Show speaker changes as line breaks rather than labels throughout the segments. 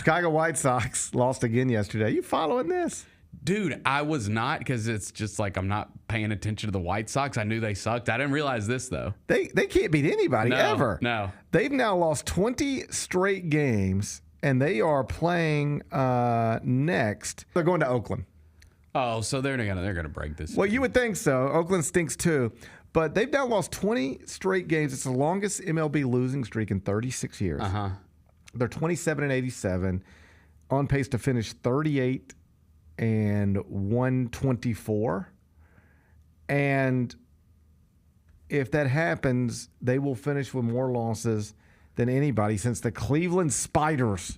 Chicago White Sox lost again yesterday. You following this?
Dude, I was not, because it's just like I'm not paying attention to the White Sox. I knew they sucked. I didn't realize this, though.
They can't beat anybody ever.
No.
They've now lost 20 straight games, and they are playing next. They're going to Oakland.
Oh, so they're gonna break this.
Well, you would think so. Oakland stinks too. But they've now lost 20 straight games. It's the longest MLB losing streak in 36 years.
Uh-huh.
They're 27-87, on pace to finish 38-124. And if that happens, they will finish with more losses than anybody since the Cleveland Spiders.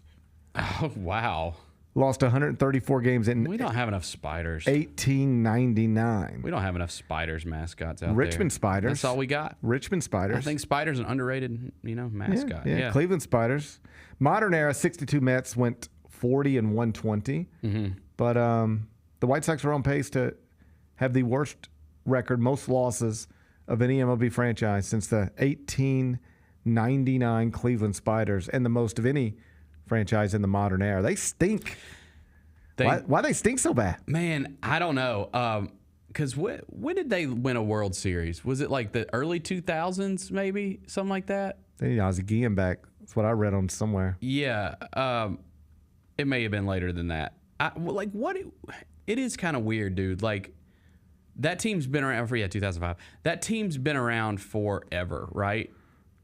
Oh, wow.
Lost 134 games in
We don't have enough spiders.
1899.
We don't have enough spiders mascots out there.
Richmond Spiders.
That's all we got.
Richmond Spiders.
I think Spider's an underrated, mascot.
Yeah. Cleveland Spiders. Modern era 62 Mets went 40-120.
Mm-hmm.
But the White Sox are on pace to have the worst record, most losses of any MLB franchise since the 1899 Cleveland Spiders, and the most of any franchise in the modern era. They stink. Why they stink so bad?
Man, I don't know. Because when did they win a World Series? Was it like the early 2000s, maybe? Something like that?
They need Ozzie Guillen back. That's what I read on somewhere.
Yeah. It may have been later than that. It is kind of weird, dude. Like, that team's been around for 2005. That team's been around forever, right?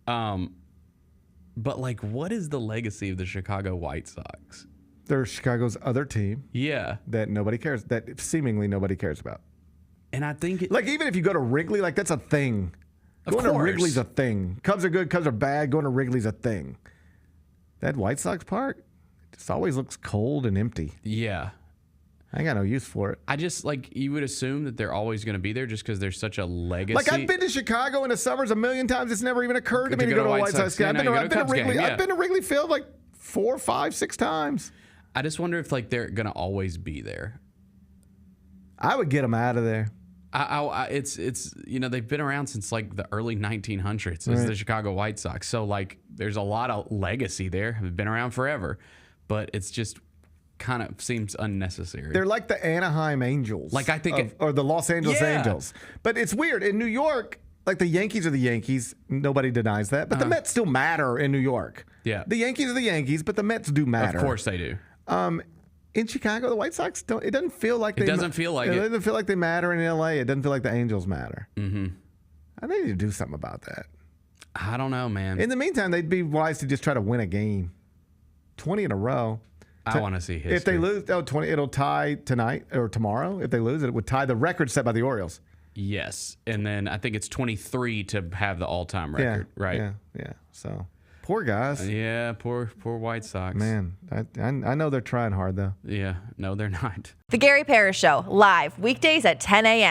But like, what is the legacy of the Chicago White Sox?
They're Chicago's other team.
Yeah.
That nobody cares. That seemingly nobody cares about.
And I think
like, even if you go to Wrigley, like, that's a thing. Going to Wrigley's a thing. Cubs are good, Cubs are bad. Going to Wrigley's a thing. That White Sox park just always looks cold and empty.
Yeah.
I ain't got no use for it.
I just, like, you would assume that they're always going to be there just because there's such a legacy.
Like, I've been to Chicago in the summers a million times. It's never even occurred to me to go to a White Sox game. I've been to Wrigley Field like 4, 5, 6 times.
I just wonder if, like, they're going to always be there.
I would get them out of there.
It's they've been around since like the early 1900s as the Chicago White Sox. So like there's a lot of legacy there. They've been around forever, but it's just kind of seems unnecessary.
They're like the Anaheim Angels,
like I think,
or the Los Angeles Angels. But it's weird in New York. Like, the Yankees are the Yankees. Nobody denies that. But the Mets still matter in New York.
Yeah,
the Yankees are the Yankees, but the Mets do matter.
Of course they do.
In Chicago, the White Sox don't. It doesn't feel like
it doesn't feel like it.
It doesn't feel like they matter in LA. It doesn't feel like the Angels matter.
Mm-hmm.
I think they need to do something about that.
I don't know, man.
In the meantime, they'd be wise to just try to win a game, 20 in a row.
I want to see history.
If they lose, 20, it'll tie tonight or tomorrow. If they lose, it would tie the record set by the Orioles.
Yes, and then I think it's 23 to have the all-time record. Right?
Yeah. So. Poor guys.
Yeah, poor White Sox.
Man, I know they're trying hard, though.
Yeah, no, they're not.
The Gary Parrish Show, live weekdays at 10 a.m.